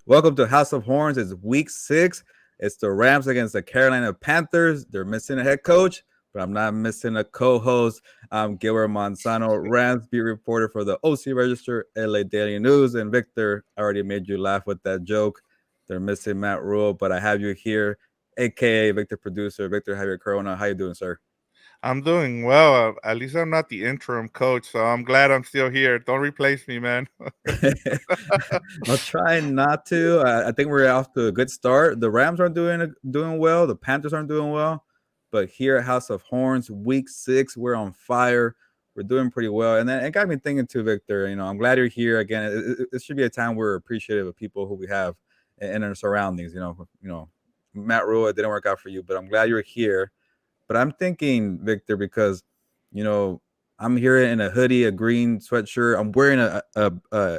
Welcome to House of Horns. It's week 6. It's the Rams against the Carolina Panthers. They're missing a head coach, but I'm not missing a co-host. I'm Gilbert Manzano, Rams beat reporter for the OC Register, LA Daily News. And Victor, I already made you laugh with that joke. They're missing Matt Rule, but I have you here, aka Victor producer. Victor Javier Corona. How you doing, sir? I'm doing well. At least I'm not the interim coach, so I'm glad I'm still here. Don't replace me, man. I'll try not to. I think we're off to a good start. The Rams aren't doing well. The Panthers aren't doing well. But here at House of Horns, week 6, we're on fire. We're doing pretty well. And then it got me thinking too, Victor. I'm glad you're here again. It should be a time where we're appreciative of people who we have in our surroundings. Matt Rule, it didn't work out for you, but I'm glad you're here. But I'm thinking, Victor, because you know I'm here in a hoodie, a green sweatshirt. I'm wearing a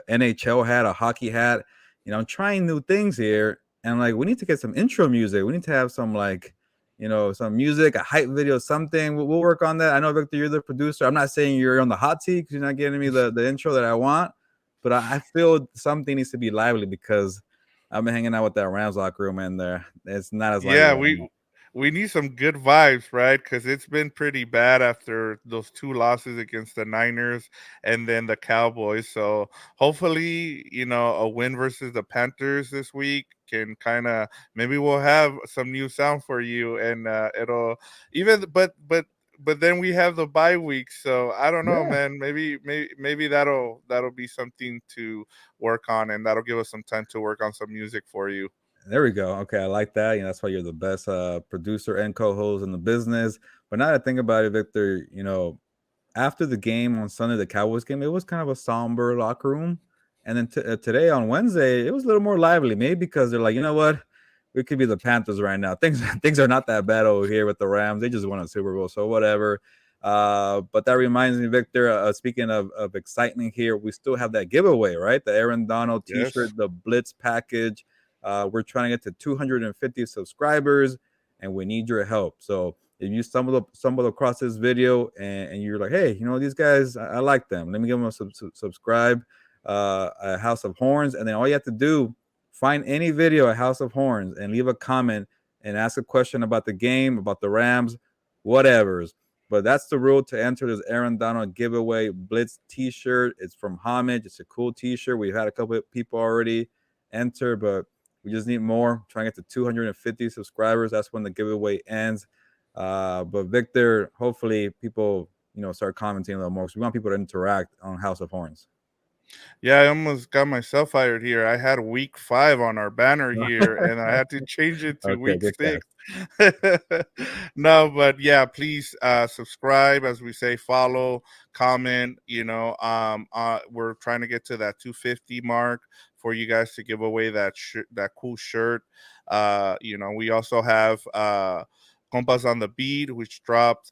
NHL hat, a hockey hat. I'm trying new things here, and like we need to get some intro music. We need to have some some music, a hype video, something. We'll work on that. I know, Victor, you're the producer. I'm not saying you're on the hot seat because you're not getting me the intro that I want, but I feel something needs to be lively because I've been hanging out with that Rams locker room, and there it's not as lively Yeah, right now. we need some good vibes, right? Because it's been pretty bad after those two losses against the Niners and then the Cowboys. So hopefully, a win versus the Panthers this week can kind of maybe we'll have some new sound for you, and it'll even but then we have the bye week, so I don't know, Yeah. man. Maybe that'll be something to work on, and that'll give us some time to work on some music for you. There we go. Okay, I like that. That's why you're the best producer and co-host in the business. But now that I think about it, Victor, after the game on Sunday, the Cowboys game, it was kind of a somber locker room. And then today on Wednesday, it was a little more lively. Maybe because they're like, you know what, we could be the Panthers right now. Things are not that bad over here with the Rams. They just won a Super Bowl, so whatever. But that reminds me, Victor. Speaking of excitement here, we still have that giveaway, right? The Aaron Donald Yes. T-shirt, the Blitz package. We're trying to get to 250 subscribers, and we need your help. So if you stumbled across this video and you're like, hey, these guys, I like them. Let me give them a subscribe. A House of Horns, and then all you have to do, find any video at House of Horns and leave a comment and ask a question about the game, about the Rams, whatever's. But that's the rule to enter this Aaron Donald giveaway Blitz T-shirt. It's from Homage. It's a cool T-shirt. We've had a couple of people already enter, but we just need more. Trying to get to 250 subscribers. That's when the giveaway ends. But Victor, hopefully people, start commenting a little more because we want people to interact on House of Horns. Yeah, I almost got myself fired here. I had week 5 on our banner here, and I had to change it to Okay, week good catch. 6. No, but yeah, please subscribe, as we say, follow, comment. We're trying to get to that 250 mark for you guys to give away that cool shirt. We also have Compas on the Beat, which dropped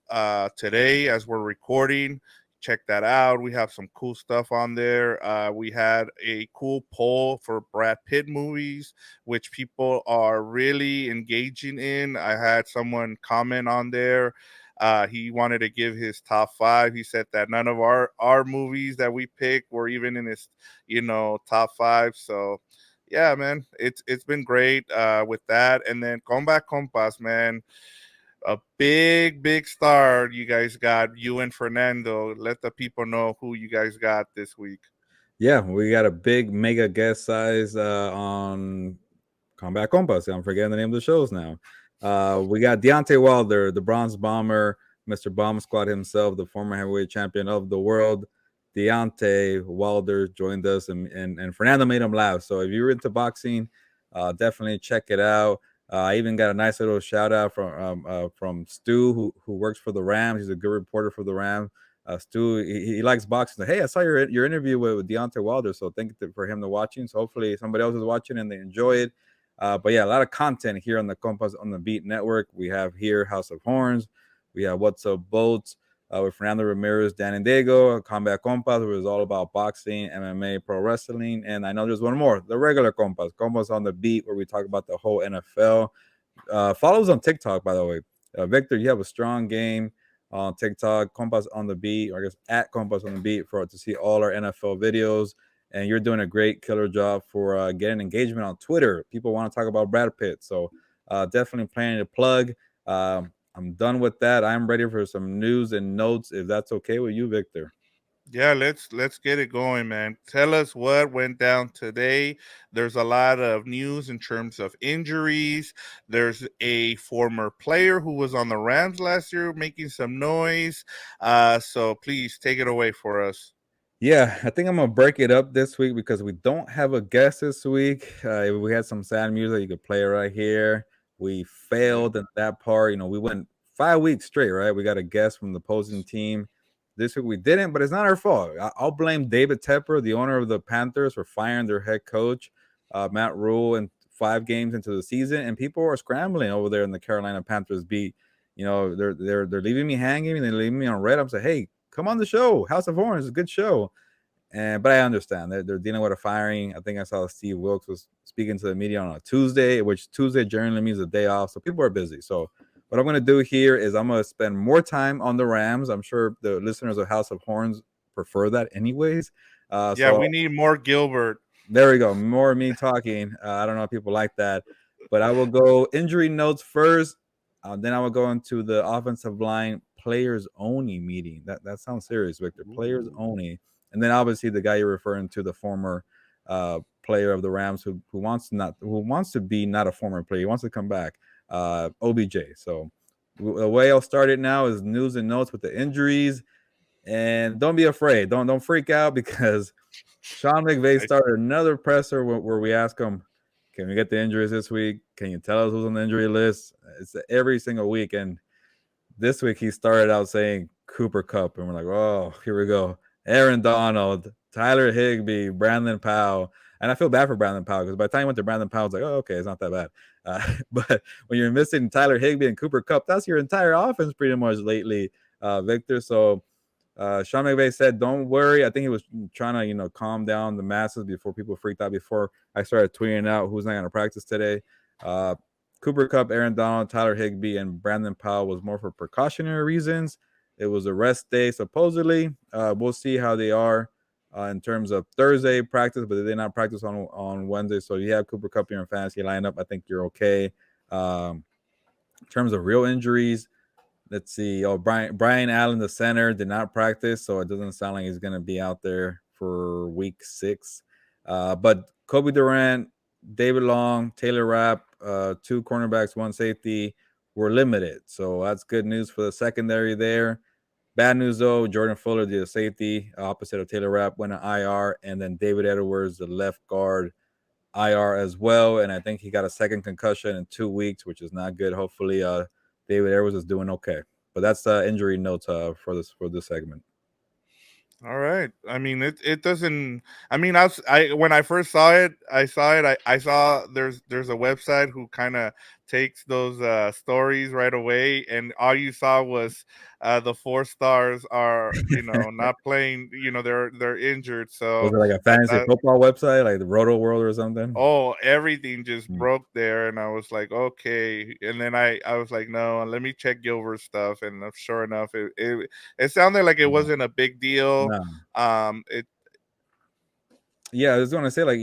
today as we're recording. Check that out. We have some cool stuff on there. We had a cool poll for Brad Pitt movies, which people are really engaging in. I had someone comment on there. He wanted to give his top 5. He said that none of our movies that we picked were even in his, top 5. So yeah, man, it's been great with that. And then Comeback Compass, man, a big star you guys got, you and Fernando. Let the people know who you guys got this week. Yeah, we got a big mega guest size on Combat Compass. I'm forgetting the name of the shows now. We got Deontay Wilder, the Bronze Bomber, Mr. Bomb Squad himself, the former heavyweight champion of the world. Deontay Wilder joined us, and Fernando made him laugh. So if you're into boxing, definitely check it out. I even got a nice little shout out from Stu, who works for the Rams. He's a good reporter for the Rams. Stu, he likes boxing. Hey, I saw your interview with Deontay Wilder, so thank you for him to watching. So hopefully somebody else is watching and they enjoy it. But yeah, a lot of content here on the Compass on the Beat Network. We have here House of Horns. We have What's Up Boats with Fernando Ramirez, Dan and Diego, Combat Compass, which is all about boxing, MMA, pro wrestling. And I know there's one more, the regular Compass, Compass on the Beat, where we talk about the whole NFL. Follow us on TikTok, by the way. Victor, you have a strong game on TikTok, Compass on the Beat, or I guess at Compass on the Beat to see all our NFL videos. and you're doing a great killer job for getting engagement on Twitter. People want to talk about Brad Pitt, so definitely planning to plug. I'm done with that. I'm ready for some news and notes, if that's okay with you, Victor. Yeah, let's get it going, man. Tell us what went down today. There's a lot of news in terms of injuries. There's a former player who was on the Rams last year making some noise. So please take it away for us. Yeah, I think I'm gonna break it up this week because we don't have a guest this week. If we had some sad music, you could play it right here. We Yeah. failed in that part. We went 5 weeks straight, right? We got a guest from the opposing team. This week we didn't, but it's not our fault. I'll blame David Tepper, the owner of the Panthers, for firing their head coach, Matt Rule, and 5 games into the season, and people are scrambling over there in the Carolina Panthers beat. They're leaving me hanging, and they're leaving me on red. I'm saying, hey, come on the show. House of Horns is a good show. But I understand they're dealing with a firing. I think I saw Steve Wilkes was speaking to the media on a Tuesday, which Tuesday generally means a day off. So people are busy. So what I'm going to do here is I'm going to spend more time on the Rams. I'm sure the listeners of House of Horns prefer that anyways. Yeah, So we need more Gilbert. there we go. More of me talking. I don't know if people like that, but I will go injury notes first. Then I will go into the offensive line players only meeting. That sounds serious, Victor. Players Ooh. only, and then obviously the guy you're referring to, the former player of the Rams who wants to be not a former player. He wants to come back. OBJ. So the way I'll start it now is news and notes with the injuries, and don't be afraid. Don't freak out because Sean McVay I- started another presser where we ask him, "Can we get the injuries this week? Can you tell us who's on the injury list?" It's every single week, and this week he started out saying Cooper Kupp, and we're like, "Oh, here we go." Aaron Donald, Tyler Higbee, Brandon Powell, and I feel bad for Brandon Powell because by the time I went to Brandon Powell, it's like, "Oh, okay, it's not that bad." But when you're missing Tyler Higbee and Cooper Kupp, that's your entire offense pretty much lately, Victor. So Sean McVay said, "Don't worry." I think he was trying to, calm down the masses before people freaked out. Before I started tweeting out who's not going to practice today, uh, Cooper Kupp, Aaron Donald, Tyler Higbee, and Brandon Powell was more for precautionary reasons. It was a rest day, supposedly. We'll see how they are in terms of Thursday practice, but they did not practice on Wednesday. So you have Cooper Kupp in your fantasy lineup. I think you're okay. In terms of real injuries, let's see. Oh, Brian Allen, the center, did not practice, so it doesn't sound like he's going to be out there for week 6. But Kobe Durant, David Long, Taylor Rapp, 2 cornerbacks, 1 safety, were limited. So that's good news for the secondary there. Bad news though, Jordan Fuller, the safety, opposite of Taylor Rapp, went on IR, and then David Edwards, the left guard, IR as well, and I think he got a second concussion in 2 weeks, which is not good. Hopefully, David Edwards is doing okay. But that's injury notes for this segment. All right. I mean, it doesn't. I mean, I when I first saw it, I saw there's a website who kind of takes those stories right away, and all you saw was the 4 stars are not playing. They're injured. Was So it like a that, fantasy that football website, like the Roto World or something? everything just Mm. broke there, and I was like, okay. And then I was like, no, let me check Gilbert's stuff, and sure enough, it sounded like it No, wasn't a big deal. no. It Yeah, I was going to say, like,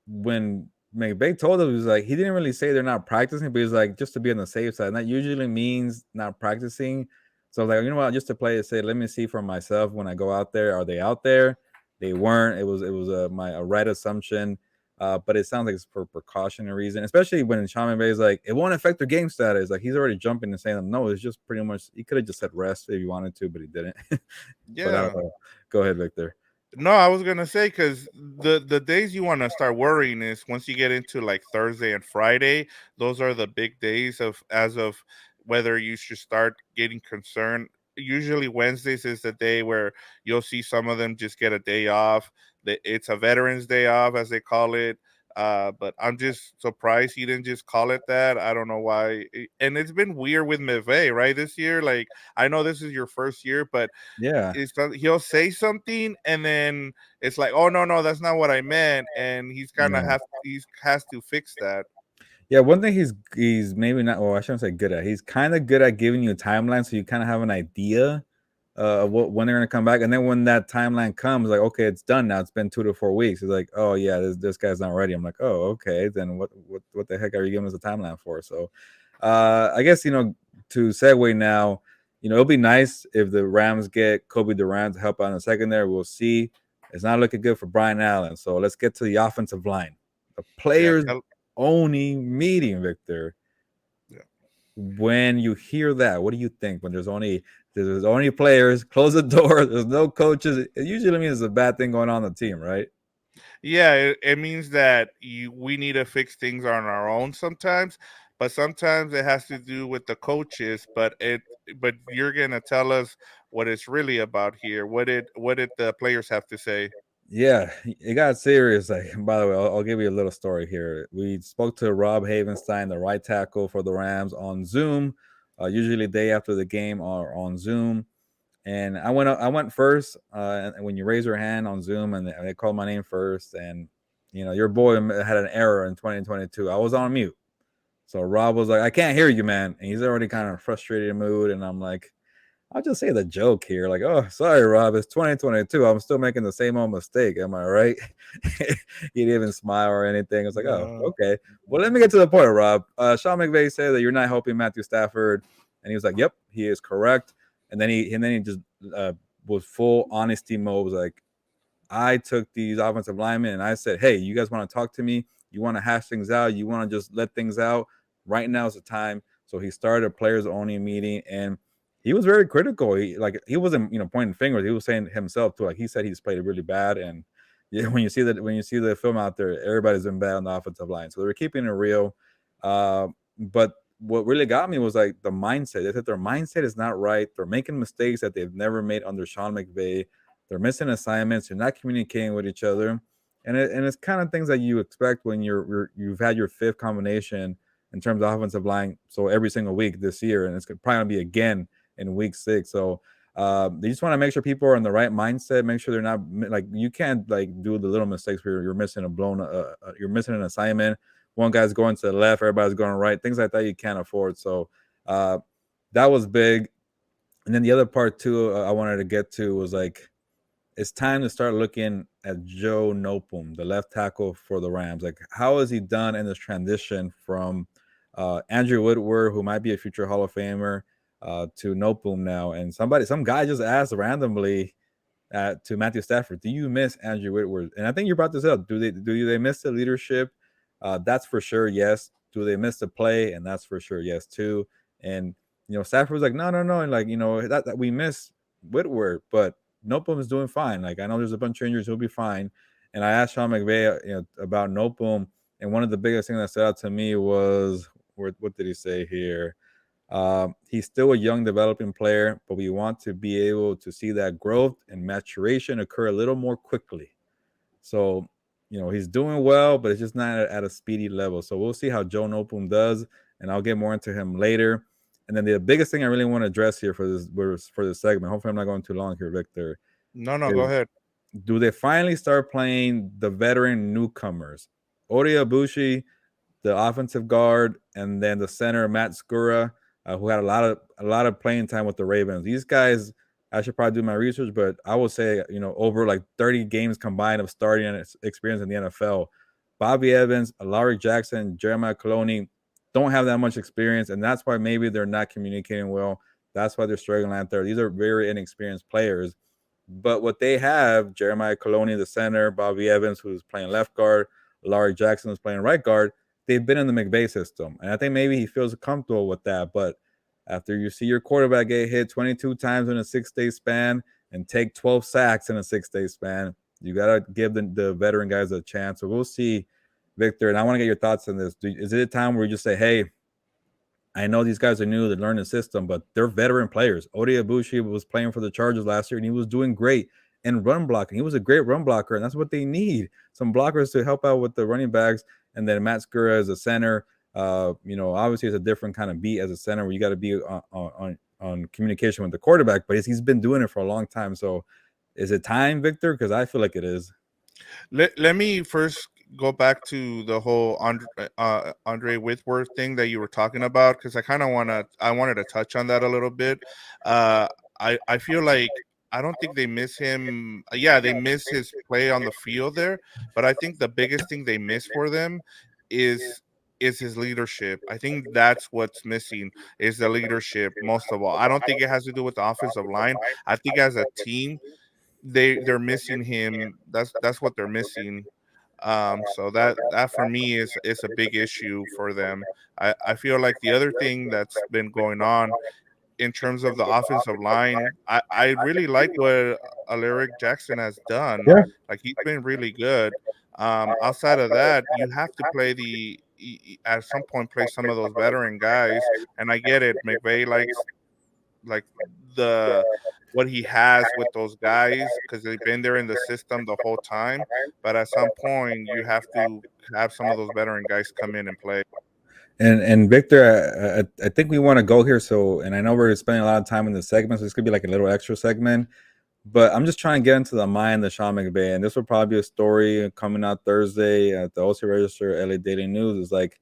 when McVay told us, he was like, he didn't really say they're not practicing, but he's like, just to be on the safe side. And that usually means not practicing. So, like, you know what, just to play it, say, let me see for myself when I go out there. Are they out there? They weren't. It was a right assumption. But it sounds like it's for precautionary reason, especially when Sean McVay is like, it won't affect their game status. Like, he's already jumping and saying, no, it's just pretty much, he could have just said rest if he wanted to, but he didn't. But I don't Yeah. know. Go ahead, Victor. No, I was gonna say because the days you want to start worrying is once you get into like Thursday and Friday. Those are the big days of as of whether you should start getting concerned. Usually Wednesdays is the day where you'll see some of them just get a day off. It's a Veterans Day off, as they call it. But I'm just surprised he didn't just call it that. I don't know why. And it's been weird with Meve, right? This year, like I know this is your first year, but Yeah. he'll say something and then it's like, oh no, that's not what I meant, and Yeah. he's has to fix that. Yeah, one thing he's maybe not. Well, I shouldn't say good at. He's kind of good at giving you a timeline, so you kind of have an idea when they're gonna come back, and then when that timeline comes, like, okay, it's done now. It's been 2 to 4 weeks. It's like, oh yeah, this guy's not ready. I'm like, oh okay, then what the heck are you giving us a timeline for? So, I guess to segue now, it'll be nice if the Rams get Kobe Durant to help out in the secondary. We'll see. It's not looking good for Brian Allen. So let's get to the offensive line, the Yeah, players only meeting, Victor. yeah. When you hear that, what do you think? When there's only players, close the door, there's no coaches. It usually means it's a bad thing going on the team, right? Yeah, it means that we need to fix things on our own sometimes, but sometimes it has to do with the coaches. But you're gonna tell us what it's really about here. What did the players have to say? Yeah, it got serious. Like, by the way, I'll give you a little story here. We spoke to Rob Havenstein, the right tackle for the Rams, on Zoom. Usually, day after the game, or on Zoom. And I went first. And when you raise your hand on Zoom, and they called my name first, and your boy had an error in 2022. I was on mute, so Rob was like, "I can't hear you, man," and he's already kind of frustrated mood, and I'm like, I'll just say the joke here, like, "Oh, sorry, Rob, it's 2022. I'm still making the same old mistake. Am I right?" He didn't even smile or anything. It's like, "Oh, No. okay." Well, let me get to the point, Rob. Sean McVay said that you're not helping Matthew Stafford, and he was like, "Yep, he is correct." And then he just was full honesty mode. Was like, I took these offensive linemen and I said, "Hey, you guys want to talk to me? You want to hash things out? You want to just let things out? Right now is the time." So he started a players only meeting, and he was very critical. He wasn't pointing fingers. He was saying himself too. Like, he said he's played really bad, and yeah, when you see the film out there, everybody's been bad on the offensive line. So they were keeping it real. But what really got me was like the mindset. They said their mindset is not right. They're making mistakes that they've never made under Sean McVay. They're missing assignments. They're not communicating with each other, and it's kind of things that you expect when you've had your fifth combination in terms of offensive line. So every single week this year, and it's probably gonna be again in week 6. So they just want to make sure people are in the right mindset. Make sure they're not like, you can't like do the little mistakes where you're missing you're missing an assignment. One guy's going to the left, everybody's going right. Things like that you can't afford. So that was big. And then the other part too, I wanted to get to was like, it's time to start looking at Joe Noteboom, the left tackle for the Rams. Like, how has he done in this transition from Andrew Whitworth, who might be a future Hall of Famer, to Noteboom now? And some guy just asked randomly to Matthew Stafford, "Do you miss Andrew Whitworth?" And I think you brought this up. Do they miss the leadership? That's for sure, yes. Do they miss the play? And that's for sure, yes, too. And Stafford was like, no, and like that we miss Whitworth, but Noteboom is doing fine. Like, I know there's a bunch of injuries, he'll be fine. And I asked Sean McVay, about Noteboom, and one of the biggest things that stood out to me was, what did he say here? He's still a young developing player, but we want to be able to see that growth and maturation occur a little more quickly. So, he's doing well, but it's just not at a speedy level. So we'll see how Joe Noteboom does, and I'll get more into him later. And then the biggest thing I really want to address here for this segment, hopefully I'm not going too long here, Victor, No, go is, ahead. do they finally start playing the veteran newcomers? Odi Abushi, the offensive guard, and then the center Matt Skura, who had a lot of playing time with the Ravens. These guys, I should probably do my research, but I would say over like 30 games combined of starting and experience in the NFL. Bobby Evans, Larry Jackson, Jeremiah Coloni don't have that much experience, and that's why maybe they're not communicating well. That's why they're struggling out there. These are very inexperienced players. But what they have, Jeremiah Coloni, the center, Bobby Evans, who's playing left guard, Larry Jackson is playing right guard. They've been in the McVay system, and I think maybe he feels comfortable with that. But after you see your quarterback get hit 22 times in a 6-day span and take 12 sacks in a 6-day span, you got to give the veteran guys a chance. So we'll see, Victor, and I want to get your thoughts on this. Is it a time where you just say, hey, I know these guys are new, they're learning the system, but they're veteran players. Odi Abushi was playing for the Chargers last year, and he was doing great in run blocking. He was a great run blocker, and that's what they need. Some blockers to help out with the running backs. And then Matt Skura as a center, obviously it's a different kind of beat as a center where you got to be on communication with the quarterback, but he's been doing it for a long time. So is it time, Victor? Because I feel like it is. Let me first go back to the whole Andre Whitworth thing that you were talking about, because I wanted to touch on that a little bit. I feel like I don't think they miss him. Yeah, they miss his play on the field there, but I think the biggest thing they miss for them is his leadership. I think that's what's missing is the leadership most of all. I don't think it has to do with the offensive line. I think as a team, they're missing him. That's what they're missing. So that for me is a big issue for them. I feel like the other thing that's been going on in terms of the offensive line, I really like what Alaric Jackson has done. Yeah. Like he's been really good. Outside of that, you have to play at some point play some of those veteran guys. And I get it, McVay likes like the what he has with those guys because they've been there in the system the whole time. But at some point, you have to have some of those veteran guys come in and play. And Victor, I think we want to go here. So, and I know we're spending a lot of time in the segment, so this could be like a little extra segment. But I'm just trying to get into the mind of Sean McVay, and this will probably be a story coming out Thursday at the OC Register, LA Daily News. Is like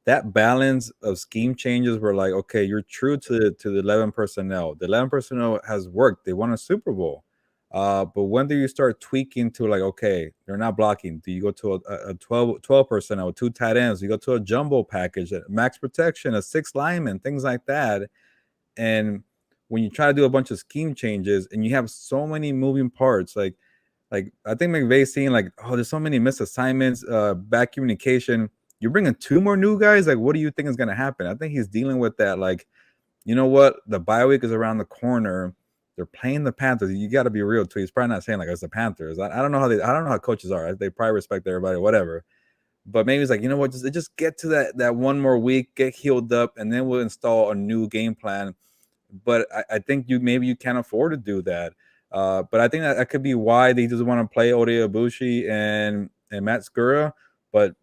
that balance of scheme changes were like, okay, you're true to the 11 personnel. The 11 personnel has worked. They won a Super Bowl. But when do you start tweaking to like, okay, they're not blocking? Do you go to a 12 personnel, 2 tight ends? You go to a jumbo package, a max protection, a 6 lineman, things like that. And when you try to do a bunch of scheme changes and you have so many moving parts, like I think McVay's seeing like, oh, there's so many missed assignments, bad communication. You're bringing 2 more new guys. Like, what do you think is going to happen? I think he's dealing with that. Like, you know what? The bye week is around the corner. They're playing the Panthers. You got to be real too. He's probably not saying like it's the Panthers. I don't know I don't know how coaches are. They probably respect everybody, whatever. But maybe it's like, you know what? Just get to that one more week, get healed up, and then we'll install a new game plan. But I think you can't afford to do that. But I think that could be why they just want to play Ode Ibushi and Matt Skura. But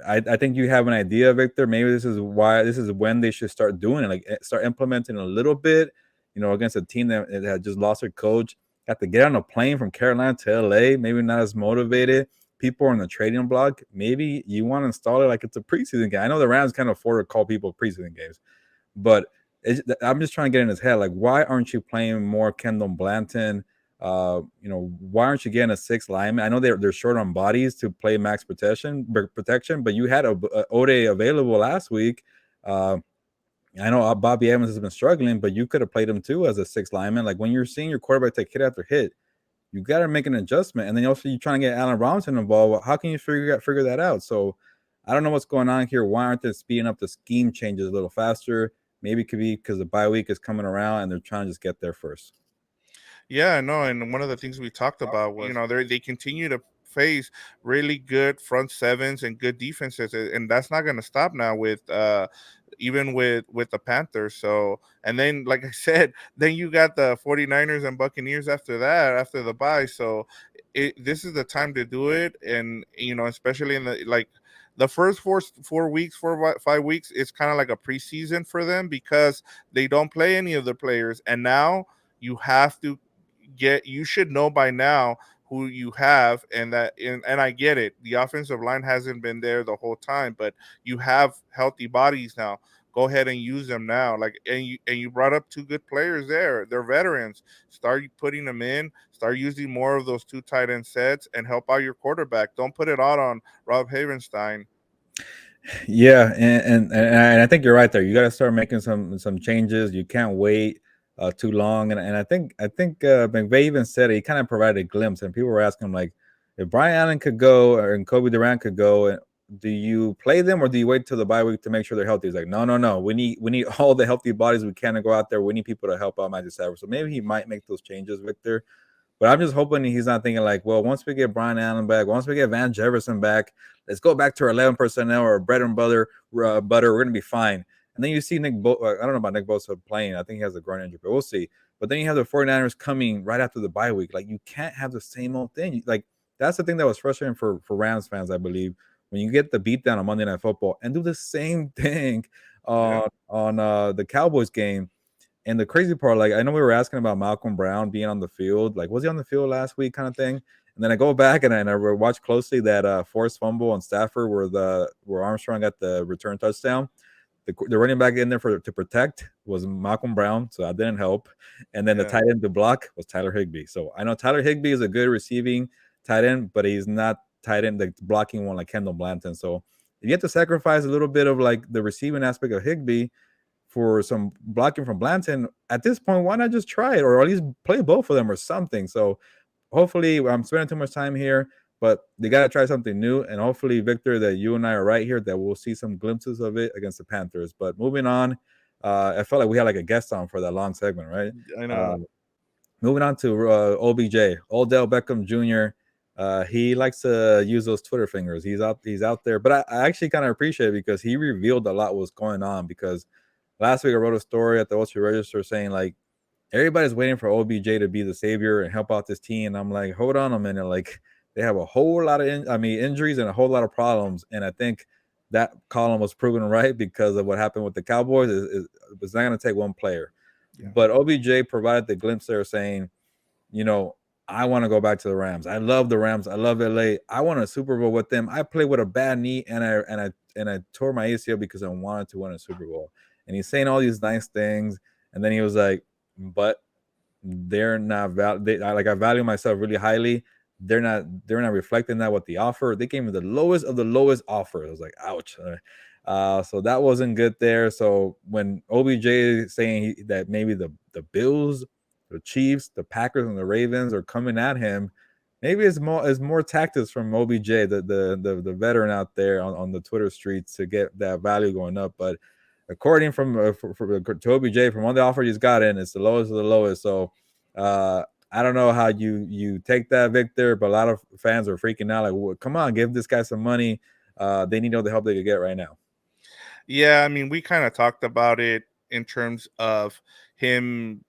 I think you have an idea, Victor. Maybe this is when they should start doing it, like start implementing a little bit. You know, against a team that had just lost their coach, got to get on a plane from Carolina to LA. Maybe not as motivated. People are on the trading block. Maybe you want to install it like it's a preseason game. I know the Rams can't afford to call people preseason games, but I'm just trying to get in his head. Like, why aren't you playing more Kendall Blanton? Why aren't you getting a 6 lineman? I know they're short on bodies to play max protection, but you had a Ode available last week. I know Bobby Evans has been struggling, but you could have played him too as a 6 lineman. Like when you're seeing your quarterback take hit after hit, you got to make an adjustment. And then also you're trying to get Allen Robinson involved. How can you figure that out? So I don't know what's going on here. Why aren't they speeding up the scheme changes a little faster? Maybe it could be because the bye week is coming around and they're trying to just get there first. Yeah, no, and one of the things we talked about was, they continue to face really good front sevens and good defenses, and that's not going to stop now with even with the Panthers. So, and then like I said, then you got the 49ers and Buccaneers after that, after the bye. So, this is the time to do it, and especially in the first 4 weeks, 5 weeks, it's kind of like a preseason for them because they don't play any of the players, and now you have to you should know by now who you have, and I get it. The offensive line hasn't been there the whole time, but you have healthy bodies now. Go ahead and use them now. And you brought up 2 good players there. They're veterans. Start putting them in. Start using more of those 2 tight end sets and help out your quarterback. Don't put it all on Rob Havenstein. Yeah, and I think you're right there. You got to start making some changes. You can't wait too long. And I think McVay even said it, he kind of provided a glimpse, and people were asking him like, if Brian Allen could go and Kobe Durant could go, do you play them or do you wait till the bye week to make sure they're healthy? He's like, no. We need all the healthy bodies we can to go out there. We need people to help out Matthew Stafford. So maybe he might make those changes, Victor. But I'm just hoping he's not thinking like, well, once we get Brian Allen back, once we get Van Jefferson back, let's go back to our 11 personnel or bread and butter. We're going to be fine. And then you see I don't know about Nick Bosa playing. I think he has a groin injury, but we'll see. But then you have the 49ers coming right after the bye week. Like, you can't have the same old thing. Like, that's the thing that was frustrating for Rams fans, I believe, when you get the beatdown on Monday Night Football and do the same thing on the Cowboys game. And the crazy part, like, I know we were asking about Malcolm Brown being on the field. Like, was he on the field last week kind of thing? And then I go back and I watch closely that forced fumble on Stafford where Armstrong got the return touchdown. the running back in there to protect was Malcolm Brown, so that didn't help. And then the Yeah. tight end to block was Tyler Higbee. So I know Tyler Higbee is a good receiving tight end, but he's not tight end the blocking one like Kendall Blanton. So you have to sacrifice a little bit of like the receiving aspect of Higbee for some blocking from Blanton. At this point, why not just try it or at least play both of them or something? So hopefully, I'm spending too much time here, but they got to try something new. And hopefully, Victor, that you and I are right here, that we'll see some glimpses of it against the Panthers. But moving on, I felt like we had like a guest on for that long segment, right? I know. Moving on to OBJ, Odell Beckham Jr. He likes to use those Twitter fingers. He's out there, but I actually kind of appreciate it because he revealed a lot was going on. Because last week I wrote a story at the Wall Street Register saying like everybody's waiting for OBJ to be the savior and help out this team. And I'm like, hold on a minute, like they have a whole lot of injuries and a whole lot of problems, and I think that column was proven right because of what happened with the Cowboys. It's not going to take one player. Yeah. But OBJ provided the glimpse there saying, you know, I want to go back to the Rams. I love the Rams. I love LA. I want a Super Bowl with them. I played with a bad knee and I tore my ACL because I wanted to win a Super Bowl. And he's saying all these nice things. And then he was like, but they're not I value myself really highly. They're not reflecting that what the offer. They gave me the lowest of the lowest offer. I was like, ouch. So that wasn't good there. So when OBJ is saying that maybe the Bills, the Chiefs, the Packers, and the Ravens are coming at him, maybe it's more tactics from OBJ, the veteran out there on the Twitter streets to get that value going up. But according to OBJ, from all the offers he's gotten, it's the lowest of the lowest. So I don't know how you take that, Victor, but a lot of fans are freaking out. Like, well, come on, give this guy some money. They need all the help they could get right now. Yeah, I mean, we kind of talked about it in terms of him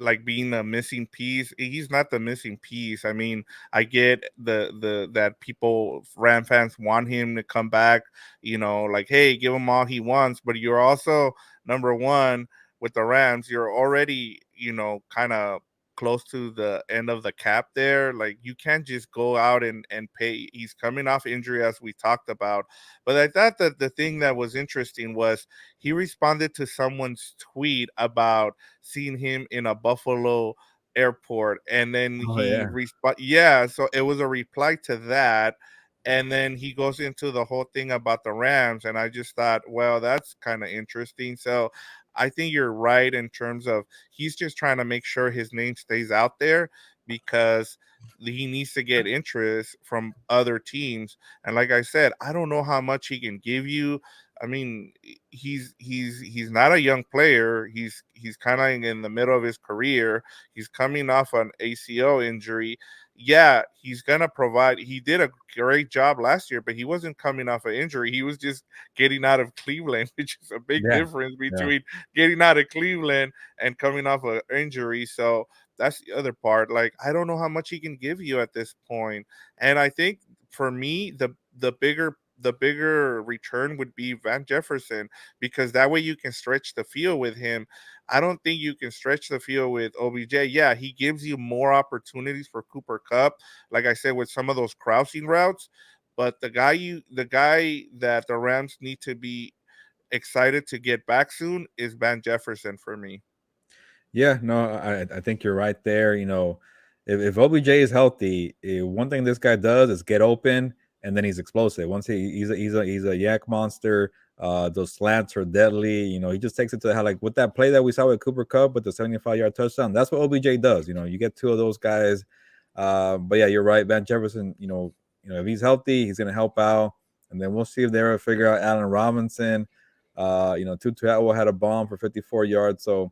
like being a missing piece. He's not the missing piece. I mean, I get the that people Ram fans want him to come back, like, hey, give him all he wants, but you're also number one with the Rams. You're already, kind of close to the end of the cap there. Like, you can't just go out and pay. He's coming off injury, as we talked about. But I thought that the thing that was interesting was he responded to someone's tweet about seeing him in a Buffalo airport, and then Oh he yeah, yeah, so it was a reply to that, and then he goes into the whole thing about the Rams, and I just thought, well, that's kind of interesting. So I think you're right in terms of he's just trying to make sure his name stays out there because he needs to get interest from other teams. And like I said, I don't know how much he can give you. I mean, he's not a young player. He's kind of in the middle of his career. He's coming off an ACL injury. Yeah, he's gonna provide. He did a great job last year, but he wasn't coming off an injury. He was just getting out of Cleveland, which is a big yeah, difference yeah. between getting out of Cleveland and coming off an injury. So that's the other part. Like, I don't know how much he can give you at this point. And I think for me, the bigger return would be Van Jefferson, because that way you can stretch the field with him. I don't think you can stretch the field with OBJ. Yeah, he gives you more opportunities for Cooper Kupp, like I said, with some of those crossing routes. But the guy that the Rams need to be excited to get back soon is Van Jefferson for me. Yeah, no, I think you're right there. If OBJ is healthy, one thing this guy does is get open and then he's explosive. Once he's a yak monster. Those slants are deadly. He just takes it to the like with that play that we saw with Cooper Kupp with the 75-yard touchdown. That's what OBJ does. You get two of those guys. But yeah, you're right. Van Jefferson, if he's healthy, he's gonna help out. And then we'll see if they ever figure out Allen Robinson. Tutu Atwell had a bomb for 54 yards. So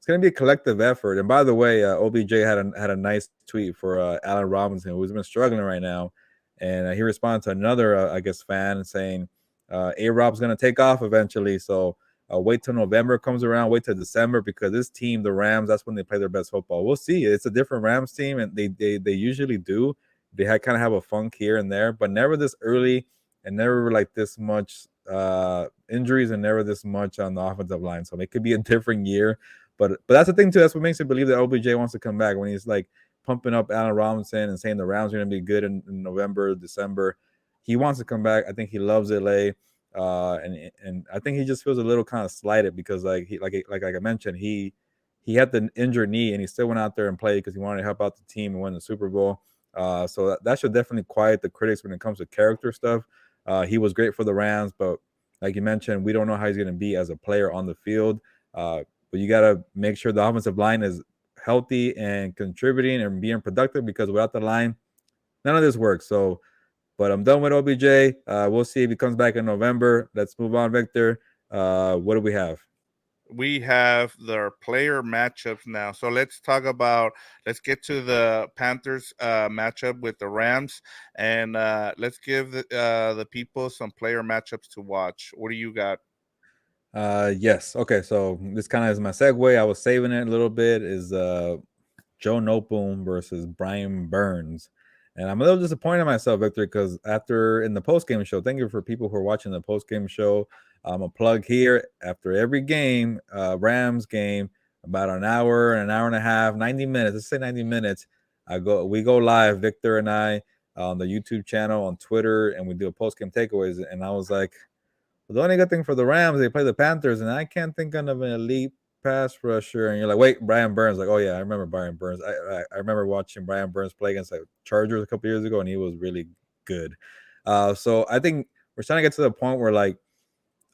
it's going to be a collective effort. And by the way, OBJ had a nice tweet for Allen Robinson, who's been struggling right now, and he responded to another, I guess, fan saying A-Rob's going to take off eventually. So wait till November comes around, wait till December, because this team, the Rams, that's when they play their best football. We'll see. It's a different Rams team, and they usually do. They kind of have a funk here and there, but never this early, and never like this much injuries, and never this much on the offensive line. So it could be a different year. But that's the thing too. That's what makes me believe that OBJ wants to come back, when he's like pumping up Allen Robinson and saying the Rams are going to be good in November, December. He wants to come back. I think he loves LA. And I think he just feels a little kind of slighted because like I mentioned, he had the injured knee and he still went out there and played because he wanted to help out the team and win the Super Bowl. So that should definitely quiet the critics when it comes to character stuff. He was great for the Rams, but like you mentioned, we don't know how he's going to be as a player on the field. But you got to make sure the offensive line is healthy and contributing and being productive, because without the line, none of this works. So, but I'm done with OBJ. We'll see if he comes back in November. Let's move on, Victor. What do we have? We have their player matchups now. So let's get to the Panthers matchup with the Rams, and let's give the people some player matchups to watch. What do you got? Yes. Okay. So this kind of is my segue. I was saving it a little bit. Is Joe Noteboom versus Brian Burns. And I'm a little disappointed in myself, Victor, because after in the post game show, thank you for people who are watching the post game show. I'm a plug here after every game, Rams game, about an hour and a half, 90 minutes. Let's say 90 minutes. We go live, Victor and I, on the YouTube channel, on Twitter, and we do a post game takeaways. And I was like, well, the only good thing for the Rams, they play the Panthers, and I can't think of an elite pass rusher. And you're like, wait, Brian Burns. Like, oh yeah, I remember Brian Burns. I remember watching Brian Burns play against like Chargers a couple years ago, and he was really good. So I think we're starting to get to the point where like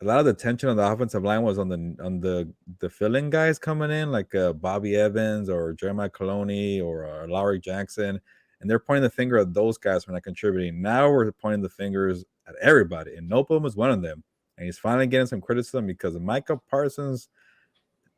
a lot of the tension on the offensive line was on the fill-in guys coming in, like Bobby Evans or Jeremiah Coloni or Lowry Jackson, and they're pointing the finger at those guys for not contributing. Now we're pointing the fingers at everybody, and Noteboom is one of them. And he's finally getting some criticism because Micah Parsons,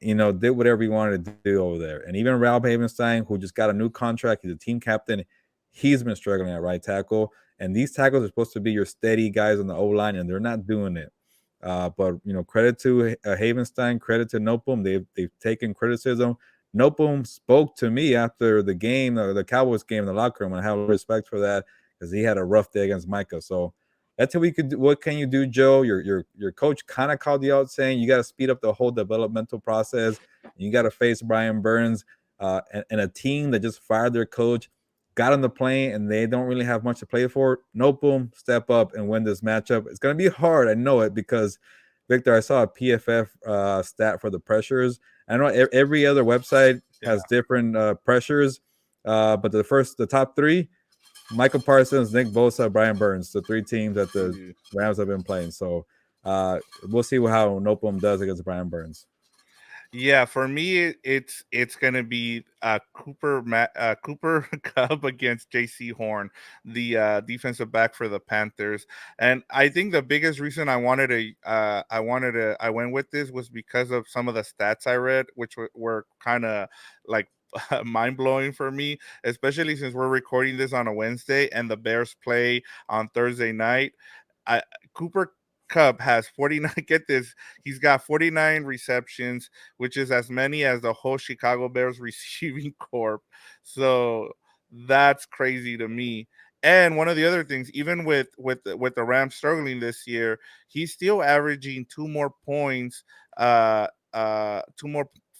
did whatever he wanted to do over there. And even Ralph Havenstein, who just got a new contract, he's a team captain, he's been struggling at right tackle. And these tackles are supposed to be your steady guys on the O-line, and they're not doing it. But credit to Havenstein, credit to Noteboom. They've taken criticism. Noteboom spoke to me after the game, the Cowboys game in the locker room, and I have respect for that because he had a rough day against Micah. So that's what we could do. What can you do, Joe? Your coach kind of called you out, saying you got to speed up the whole developmental process. You got to face Brian Burns and a team that just fired their coach, got on the plane, and they don't really have much to play for. Noteboom, step up and win this matchup. It's going to be hard. I know it because, Victor, I saw a PFF stat for the pressures. I know every other website has different pressures, but the top three, Michael Parsons, Nick Bosa, Brian Burns, the three teams that the Rams have been playing. So we'll see how Noteboom does against Brian Burns. Yeah, for me, it's gonna be Cooper Kupp against Jaycee Horn, the defensive back for the Panthers. And I think the biggest reason I went with this was because of some of the stats I read, which were kind of like mind blowing for me, especially since we're recording this on a Wednesday and the Bears play on Thursday night. Cooper Kupp has 49. Get this, he's got 49 receptions, which is as many as the whole Chicago Bears receiving corps. So that's crazy to me. And one of the other things, even with the Rams struggling this year, he's still averaging two more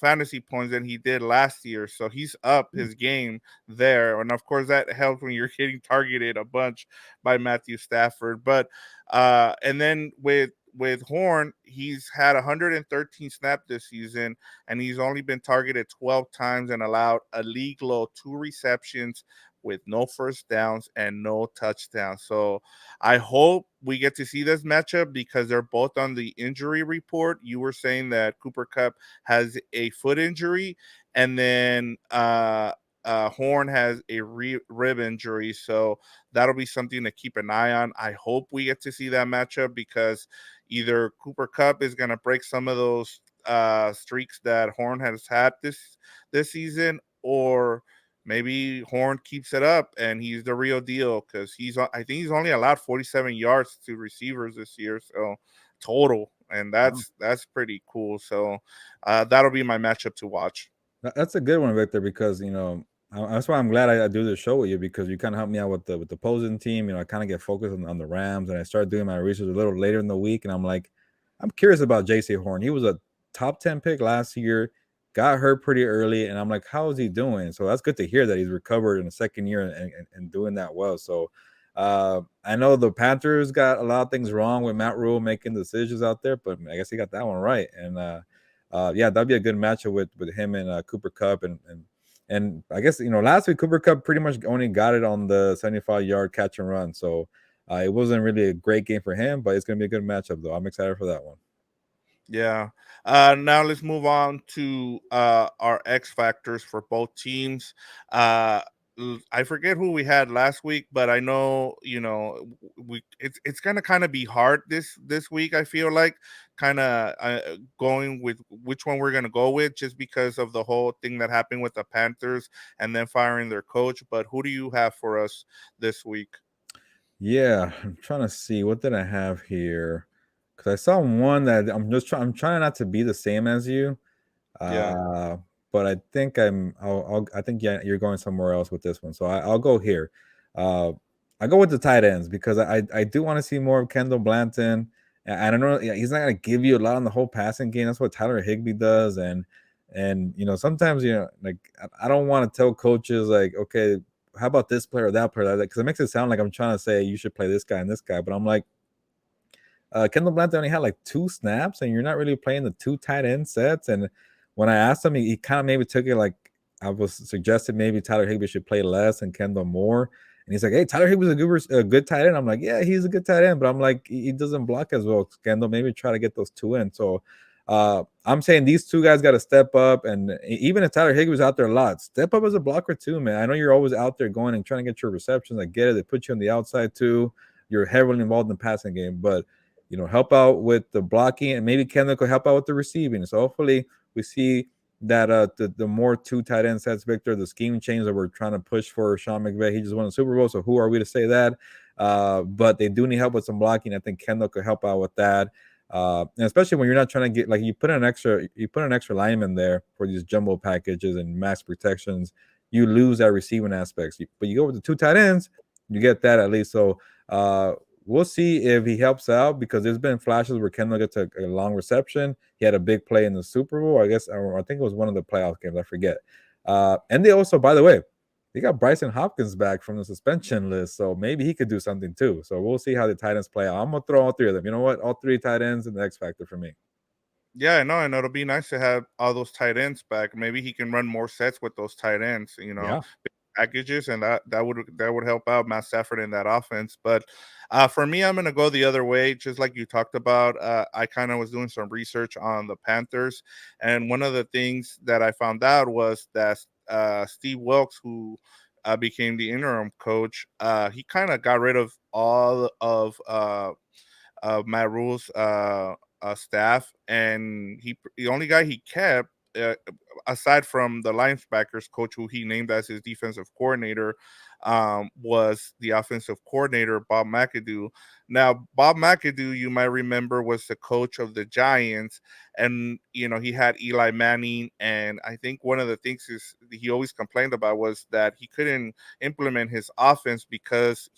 fantasy points than he did last year. So he's up his game there. And of course that helps when you're getting targeted a bunch by Matthew Stafford. But and then with Horn, he's had 113 snaps this season, and he's only been targeted 12 times and allowed a league low 2 receptions with no first downs and no touchdowns. So I hope we get to see this matchup because they're both on the injury report. You were saying that Cooper Kupp has a foot injury, and then Horn has a rib injury. So that'll be something to keep an eye on. I hope we get to see that matchup because either Cooper Kupp is going to break some of those streaks that Horn has had this season, or maybe Horn keeps it up and he's the real deal because I think he's only allowed 47 yards to receivers this year, so total, and that's pretty cool. So that'll be my matchup to watch. That's a good one, Victor, because that's why I'm glad I do this show with you, because you kind of help me out with the opposing team. I kind of get focused on the Rams, and I started doing my research a little later in the week, and I'm like, I'm curious about Jaycee Horn. He was a top 10 pick last year, got hurt pretty early, and I'm like, how is he doing? So that's good to hear that he's recovered in the second year and doing that well. So I know the Panthers got a lot of things wrong with Matt Rule making decisions out there, but I guess he got that one right. And yeah, that'd be a good matchup with him and Cooper Kupp. And I guess last week Cooper Kupp pretty much only got it on the 75-yard catch and run, so it wasn't really a great game for him. But it's gonna be a good matchup though. I'm excited for that one. Yeah. Now let's move on to our X factors for both teams. I forget who we had last week, but I know it's gonna kind of be hard this week. I feel like kind of going with which one we're gonna go with, just because of the whole thing that happened with the Panthers and then firing their coach. But who do you have for us this week? Yeah, I'm trying to see what did I have here, because I saw one that I'm trying not to be the same as you. Yeah. But I think I think yeah, you're going somewhere else with this one. So I'll go here. Uh, I go with the tight ends because I do want to see more of Kendall Blanton. And I don't know, yeah, he's not going to give you a lot on the whole passing game. That's what Tyler Higbee does. And sometimes like I don't want to tell coaches like, okay, how about this player or that player, because it makes it sound like I'm trying to say you should play this guy and this guy. But I'm like, Kendall Blanton only had like 2 snaps, and you're not really playing the 2 tight end sets. And when I asked him, he kind of maybe took it like I was suggested maybe Tyler Higbee should play less and Kendall more. And he's like, hey, Tyler Higbee's a good tight end. I'm like, yeah, he's a good tight end, but I'm like, he doesn't block as well. Kendall, maybe try to get those 2 in. So I'm saying these 2 guys got to step up. And even if Tyler Higbee's out there a lot, step up as a blocker too, man. I know you're always out there going and trying to get your receptions. I get it. They put you on the outside too. You're heavily involved in the passing game, but help out with the blocking, and maybe Kendall could help out with the receiving. So hopefully we see that the more 2 tight end sets, Victor, the scheme change that we're trying to push for Sean McVay. He just won the Super Bowl, so who are we to say that? But they do need help with some blocking. I think Kendall could help out with that. And especially when you're not trying to get, like, you put an extra lineman there for these jumbo packages and max protections, you lose that receiving aspects. But you go with the 2 tight ends, you get that at least. So we'll see if he helps out, because there's been flashes where Kendall gets a long reception. He had a big play in the Super Bowl, I guess, or I think it was one of the playoff games. I forget. And they also, by the way, they got Bryson Hopkins back from the suspension list, so maybe he could do something too. So we'll see how the tight ends play out. I'm gonna throw all 3 of them. You know what? All 3 tight ends in the X factor for me. Yeah, I know. I know it'll be nice to have all those tight ends back. Maybe he can run more sets with those tight ends, Yeah. packages, and that would help out Matt Stafford in that offense. But for me, I'm gonna go the other way, just like you talked about. I kind of was doing some research on the Panthers, and one of the things that I found out was that Steve Wilkes, who became the interim coach, he kind of got rid of all of Matt Rule's staff, and the only guy he kept, aside from the linebackers coach, who he named as his defensive coordinator, was the offensive coordinator, Bob McAdoo. Now, Bob McAdoo, you might remember, was the coach of the Giants, and he had Eli Manning, and I think one of the things is he always complained about was that he couldn't implement his offense because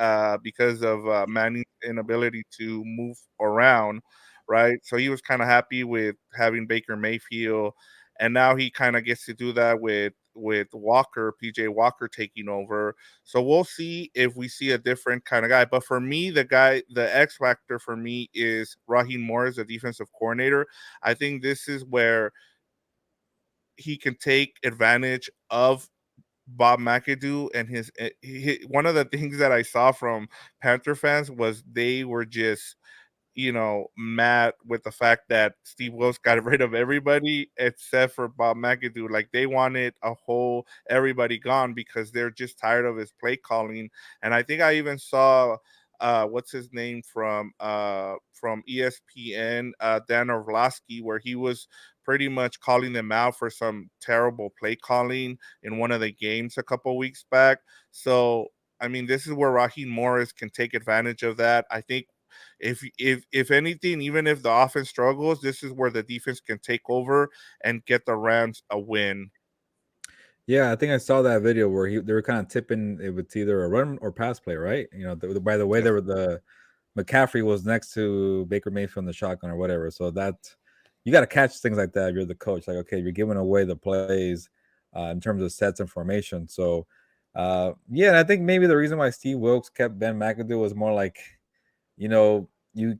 of Manning's inability to move around, right? So he was kind of happy with having Baker Mayfield, and now he kind of gets to do that with Walker, PJ Walker taking over. So we'll see if we see a different kind of guy. But for me, the X factor for me is Raheem Morris, the defensive coordinator. I think this is where he can take advantage of Bob McAdoo and one of the things that I saw from Panther fans was they were just mad with the fact that Steve Wilkes got rid of everybody except for Bob McAdoo. Like, they wanted everybody gone because they're just tired of his play calling. And I think I even saw what's his name from ESPN, Dan Orlovsky, where he was pretty much calling them out for some terrible play calling in one of the games a couple weeks back. So I mean, this is where Raheem Morris can take advantage of that. I think if anything, even if the offense struggles, this is where the defense can take over and get the Rams a win. Yeah, I think I saw that video where they were kind of tipping it was either a run or pass play, right? By the way, Yes. there were the McCaffrey was next to Baker Mayfield in the shotgun or whatever. So that you got to catch things like that. If you're the coach, like, okay, you're giving away the plays in terms of sets and formation. So Yeah, and I think maybe the reason why Steve Wilkes kept Ben McAdoo was more like, you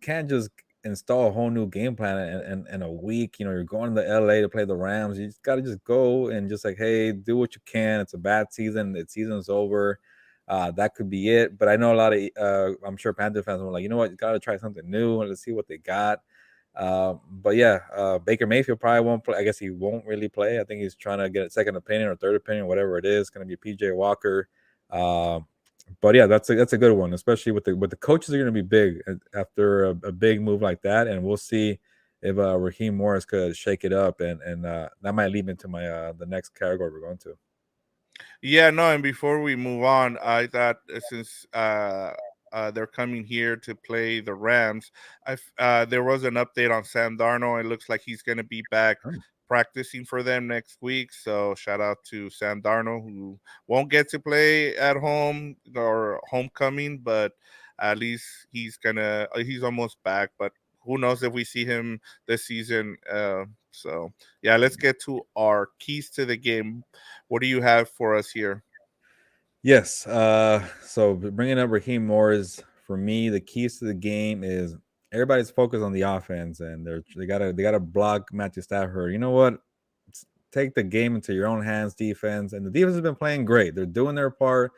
can't just install a whole new game plan in a week. You're going to LA to play the Rams. You just got to just go and just like, hey, do what you can. It's a bad season. The season's over. That could be it. But I know a lot of, I'm sure Panther fans were like, you know what, you got to try something new and let's see what they got. But yeah, Baker Mayfield probably won't play. I guess he won't really play. I think he's trying to get a second opinion or third opinion, whatever it is. It's going to be PJ Walker. Uh, but yeah, that's a good one, especially with the coaches are going to be big after a big move like that, and we'll see if Raheem Morris could shake it up, and that might lead into my the next category we're going to. Yeah, no, and before we move on, I thought since they're coming here to play the Rams, there was an update on Sam Darnold. It looks like he's going to be back Oh, practicing for them next week. So shout out to Sam Darnold, who won't get to play at home or homecoming, but at least he's almost back. But who knows if we see him this season? So yeah, let's get to our keys to the game. What do you have for us here? yes. So bringing up Raheem Morris for me, the keys to the game is everybody's focused on the offense, and they gotta block Matthew Stafford. You know what? Take the game into your own hands, defense, and the defense has been playing great. They're doing their part.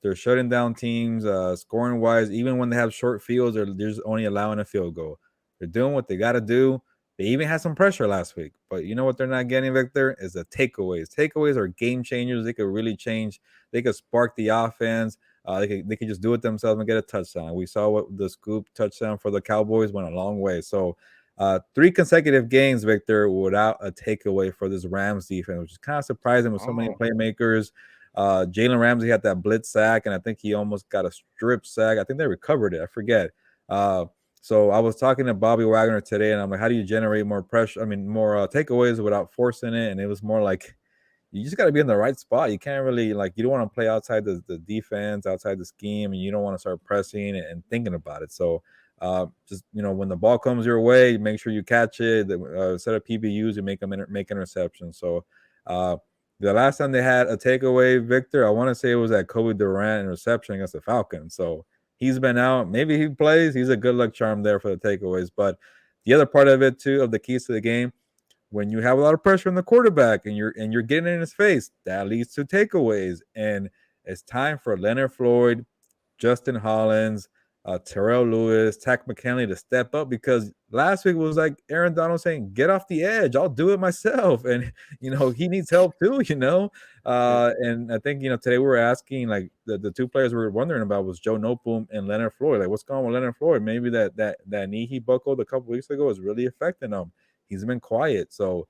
They're shutting down teams, scoring wise. Even when they have short fields, they're just only allowing a field goal. They're doing what they got to do. They even had some pressure last week, but you know what they're not getting, Victor, is the takeaways. Takeaways are game changers. They could really change. They could spark the offense. They could just do it themselves and get a touchdown. We saw what the scoop touchdown for the Cowboys went a long way. So 3 consecutive games, Victor, without a takeaway for this Rams defense, which is kind of surprising with so many Oh, playmakers. Jalen Ramsey had that blitz sack, and I think he almost got a strip sack. I think they recovered it. I forget. Uh, so I was talking to Bobby Wagner today, and I'm like, how do you generate more pressure? I mean, more takeaways without forcing it? And it was more like you just got to be in the right spot. You can't really you don't want to play outside the defense, outside the scheme, and you don't want to start pressing and thinking about it. So just when the ball comes your way, make sure you catch it. Set up PBUs and make interceptions. So the last time they had a takeaway, Victor, I want to say it was at Kobe Durant interception against the Falcons. So he's been out. Maybe he plays. He's a good luck charm there for the takeaways. But the other part of it too, of the keys to the game, when you have a lot of pressure on the quarterback and you're getting in his face, that leads to takeaways. And it's time for Leonard Floyd, Justin Hollins, Terrell Lewis, Tack McKinley to step up, because last week was like Aaron Donald saying, "Get off the edge, I'll do it myself," and he needs help too. yeah. And I think today we were asking, like, the two players we were wondering about was Joe Noteboom and Leonard Floyd. Like, what's going on with Leonard Floyd? Maybe that knee he buckled a couple weeks ago is really affecting him. He's been quiet, so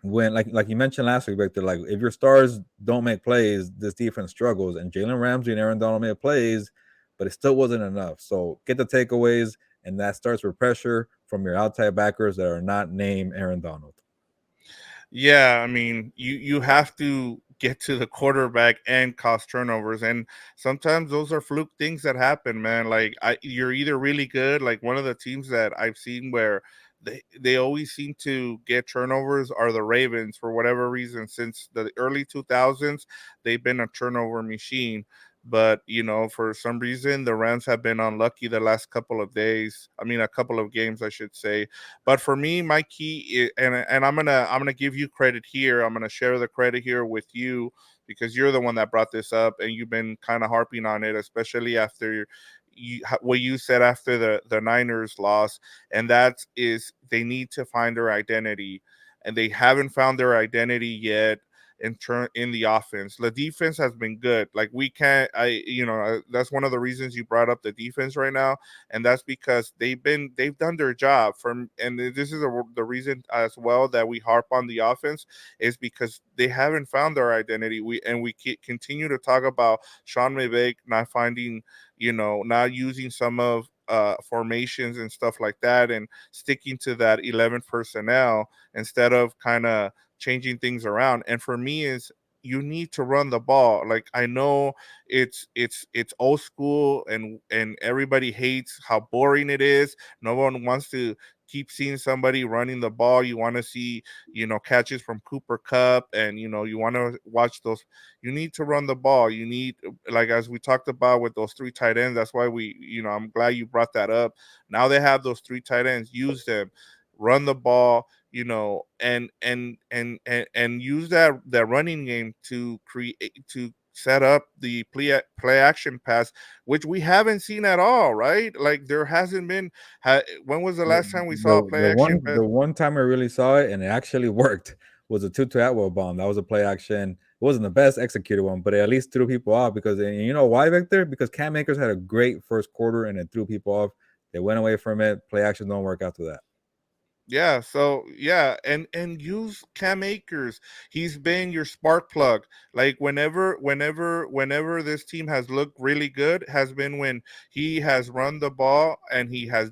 when like you mentioned last week, Victor, like if your stars don't make plays, this defense struggles. And Jalen Ramsey and Aaron Donald made plays, but it still wasn't enough. So get the takeaways, and that starts with pressure from your outside backers that are not named Aaron Donald. Yeah, I mean, you have to get to the quarterback and cause turnovers, and sometimes those are fluke things that happen, man. Like you're either really good, like one of the teams that I've seen where they always seem to get turnovers are the Ravens for whatever reason. Since the early 2000s, they've been a turnover machine. But for some reason, the Rams have been unlucky the last couple of days. I mean, a couple of games, I should say. But for me, my key and I'm gonna give you credit here. I'm gonna share the credit here with you because you're the one that brought this up and you've been kind of harping on it, especially after what you said after the Niners loss, and that is they need to find their identity, and they haven't found their identity yet in the offense. The defense has been good. Like we can't that's one of the reasons you brought up the defense right now, and that's because they've done their job from, and this is the reason as well that we harp on the offense is because they haven't found their identity. We continue to talk about Sean McVay not finding, not using some of formations and stuff like that and sticking to that 11 personnel instead of kind of changing things around. And for me is you need to run the ball. Like I know it's old school and everybody hates how boring it is. No one wants to keep seeing somebody running the ball. You want to see, catches from Cooper Kupp, and you want to watch those. You need to run the ball. You need, like as we talked about with those three tight ends. That's why I'm glad you brought that up. Now they have those three tight ends. Use them, run the ball, and use that running game to create, to set up the play action pass, which we haven't seen at all, right? Like there hasn't been. When was the The, last time we saw a the play the action one pass? the one time I really saw it and it actually worked was a two Atwell bomb. That was a play action. It wasn't the best executed one, but it at least threw people off because, and you know why, Victor? Because Cam Akers had a great first quarter and it threw people off. They went away from it. Play action don't work after that. Yeah, so yeah, and use Cam Akers. He's been your spark plug. Like whenever this team has looked really good has been when he has run the ball, and he has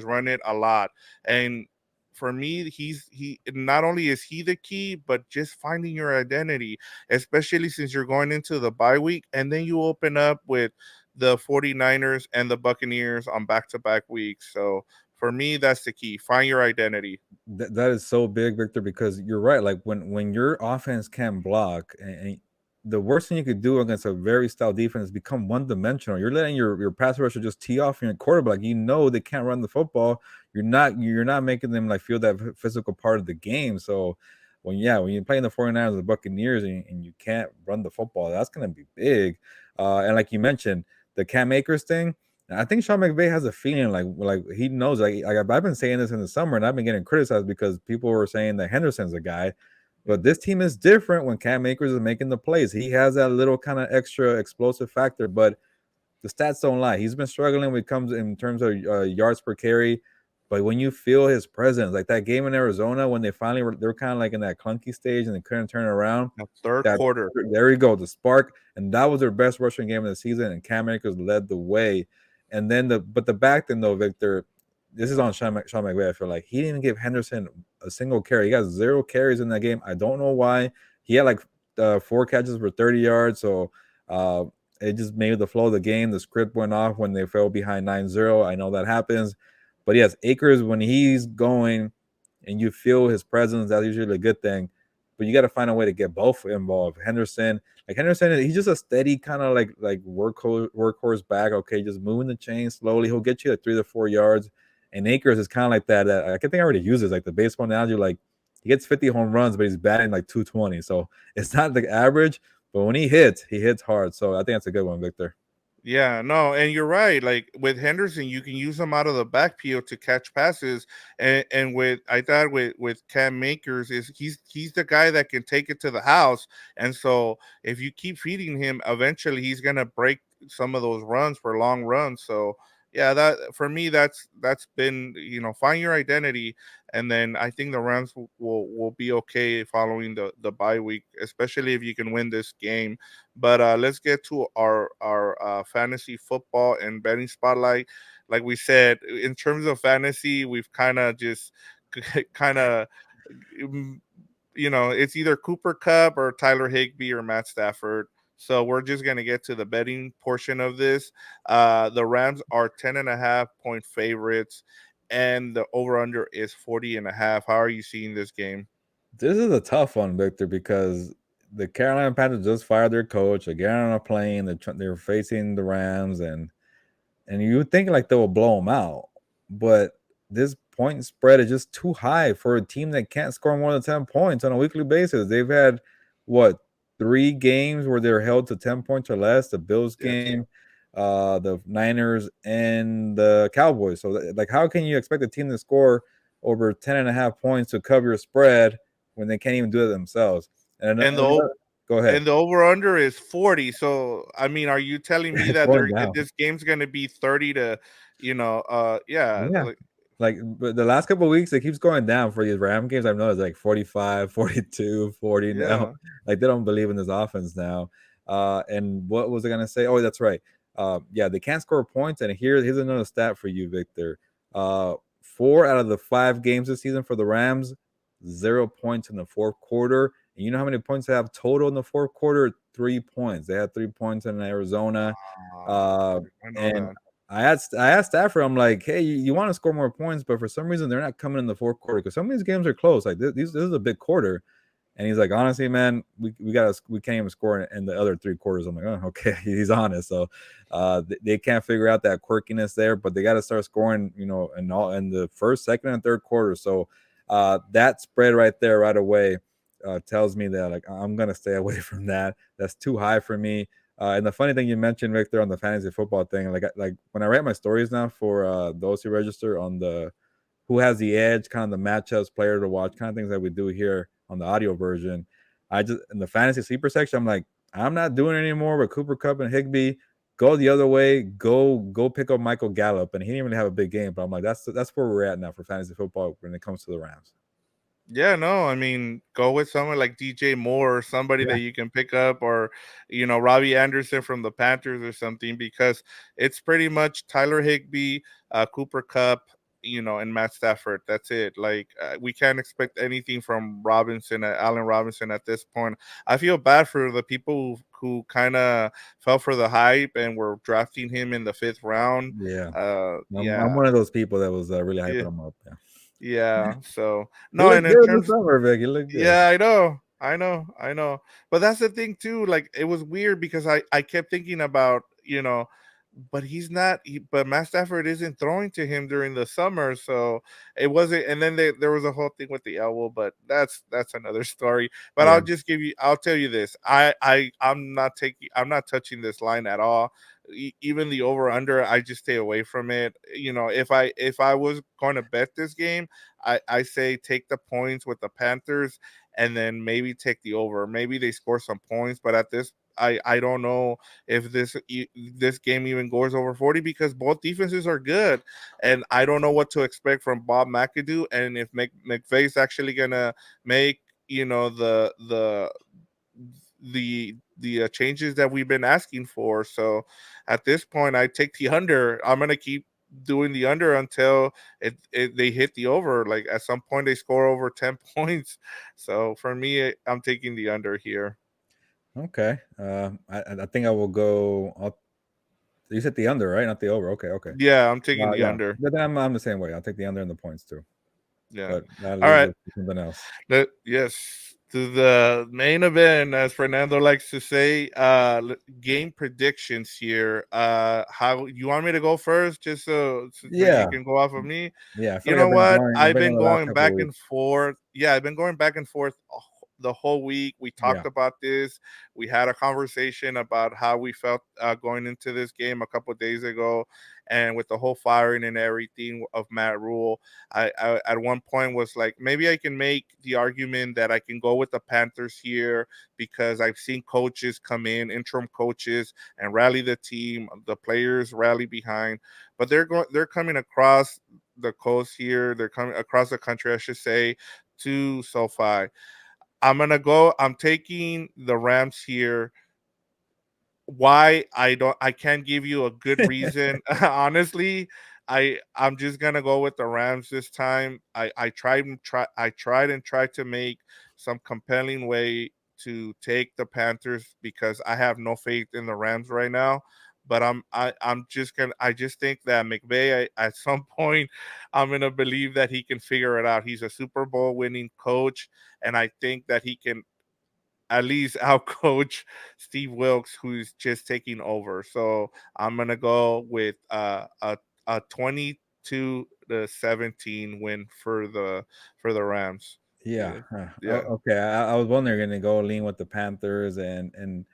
run it a lot. And for me, he not only is he the key, but just finding your identity, especially since you're going into the bye week, and then you open up with the 49ers and the Buccaneers on back-to-back weeks. So for me, that's the key. Find your identity. That is so big, Victor, because you're right. Like when your offense can block, and the worst thing you could do against a very stout defense is become one dimensional. You're letting your pass rusher just tee off your quarterback. You know they can't run the football. You're not making them like feel that physical part of the game. So when you're playing the 49ers and the Buccaneers and you can't run the football, that's gonna be big. And like you mentioned, the Cam Akers thing. I think Sean McVay has a feeling like he knows. Like I've been saying this in the summer, and I've been getting criticized because people were saying that Henderson's a guy, but this team is different when Cam Akers is making the plays. He has that little kind of extra explosive factor, but the stats don't lie. He's been struggling when it comes in terms of yards per carry, but when you feel his presence, like that game in Arizona when they were kind of like in that clunky stage and they couldn't turn it around. The third That quarter. there we go, the spark, and that was their best rushing game of the season, and Cam Akers led the way. And then the back then though, Victor, this is on Sean McVay. I feel like he didn't give Henderson a single carry. He got 0 carries in that game. I don't know why. He had like 4 catches for 30 yards. So it just made the flow of the game. The script went off when they fell behind 9-0. I know that happens. But yes, Akers, when he's going and you feel his presence, that's usually a good thing. But you got to find a way to get both involved. Henderson, he's just a steady kind of like workhorse back. Okay, just moving the chain slowly. He'll get you at 3 to 4 yards. And Akers is kind of like that. I think I already used this, like the baseball analogy. Like he gets 50 home runs, but he's batting like 220. So it's not the average, but when he hits hard. So I think that's a good one, Victor. Yeah, no, and you're right. Like with Henderson, you can use him out of the backfield to catch passes, and with I thought with Cam Makers is he's the guy that can take it to the house, and so if you keep feeding him, eventually he's gonna break some of those runs for long runs. So yeah, that for me that's been find your identity, and then I think the Rams will be okay following the bye week, especially if you can win this game. But let's get to our fantasy football and betting spotlight. Like we said, in terms of fantasy, we've kind of just kind of it's either Cooper Kupp or Tyler Higbee or Matt Stafford. So we're just gonna get to the betting portion of this. The Rams are 10.5 point favorites, and the over under is 40.5. How are you seeing this game? This is a tough one, Victor, because the Carolina Panthers just fired their coach. They're getting on a plane. They're facing the Rams, and you would think like they will blow them out, but this point spread is just too high for a team that can't score more than 10 points on a weekly basis. They've had what 3 games where they're held to 10 points or less: the Bills Yes. game, the Niners, and the Cowboys. So like how can you expect a team to score over 10.5 points to cover your spread when they can't even do it themselves? And Go ahead. and the over under is 40. So I mean, are you telling me It's that going down. this game's gonna be 30 to yeah, Yeah. Like, but the last couple of weeks, it keeps going down for these Ram games. I've noticed like 45, 42, 40 now. yeah. Like, they don't believe in this offense now. And what was I going to say? Oh, that's right. Yeah, they can't score points. And here's another stat for you, Victor. 4 out of the 5 games this season for the Rams, 0 points in the fourth quarter. And you know how many points they have total in the fourth quarter? 3 points. They had 3 points in Arizona. Ah, Uh, I know and that. I asked Stafford, I'm like, hey, you want to score more points, but for some reason they're not coming in the fourth quarter because some of these games are close. Like this is a big quarter, and he's like, honestly, man, we can't even score in the other three quarters. I'm like, oh, okay, he's honest. So they can't figure out that quirkiness there, but they got to start scoring, in the first, second, and third quarter. So that spread right there, right away, tells me that like I'm gonna stay away from that. That's too high for me. And the funny thing you mentioned, Victor, on the fantasy football thing, like when I write my stories now for those who register on the who has the edge, kind of the matchups, player to watch, kind of things that we do here on the audio version. I just in the fantasy sleeper section, I'm like, I'm not doing it anymore with Cooper Kupp and Higbee. Go the other way. Go pick up Michael Gallup, and he didn't really have a big game, but I'm like, that's where we're at now for fantasy football when it comes to the Rams. Yeah, no, I mean, go with someone like DJ Moore or somebody Yeah, that you can pick up, or Robbie Anderson from the Panthers or something, because it's pretty much Tyler Higbee, Cooper Kupp, and Matt Stafford. That's it. Like we can't expect anything from Allen Robinson at this point. I feel bad for the people who kind of fell for the hype and were drafting him in the fifth round. yeah. I'm Yeah, one of those people that was really hyping yeah, him up. Yeah, yeah. So he no, and looked in good in the terms summer, Vic. He looked good. yeah, I know. But that's the thing too. Like it was weird because I kept thinking about, but he's not. But Matt Stafford isn't throwing to him during the summer, so it wasn't. And then there was a whole thing with the elbow, but that's another story. But Yeah, I'll tell you this. I'm not touching this line at all. Even the over under, I just stay away from it. If I was going to bet this game, I say take the points with the Panthers and then maybe take the over. Maybe they score some points, but at this I don't know if this game even goes over 40 because both defenses are good, and I don't know what to expect from Bob McAdoo and if McVay's actually gonna make the changes that we've been asking for. So at this point, I take the under. I'm gonna keep doing the under until they hit the over. Like at some point, they score over 10 points. So for me, I'm taking the under here. okay. I think I will go. You said the under, right? Not the over. Okay, okay. Yeah, I'm taking the Yeah, under. but then I'm the same way. I'll take the under and the points too. Yeah. But that All leaves right. us with something else. Yes, to the main event, as Fernando likes to say, game predictions here. How you want me to go first, just so you Yeah, can go off of me? yeah. I feel You like know what? I've I've been on been the last going couple of back and weeks. forth. Yeah, I've been going back and forth the whole week. We Yeah, talked about this. We had a conversation about how we felt going into this game a couple of days ago, and with the whole firing and everything of Matt Rule. I at one point was like, maybe I can make the argument that I can go with the Panthers here because I've seen coaches come in, interim coaches, and rally the team. The players rally behind, but they're coming across the coast here. They're coming across the country, I should say, to SoFi. I'm taking the Rams here. Why I can't give you a good reason. Honestly, I'm just gonna go with the Rams this time. I tried and tried to make some compelling way to take the Panthers because I have no faith in the Rams right now. But I'm just gonna I just think that McVay at some point I'm gonna believe that he can figure it out. He's a Super Bowl winning coach, and I think that he can at least outcoach Steve Wilkes, who's just taking over. So I'm gonna go with a 22-17 win for the Rams. yeah. Yeah, yeah, Okay. I was wondering, going to go lean with the Panthers, and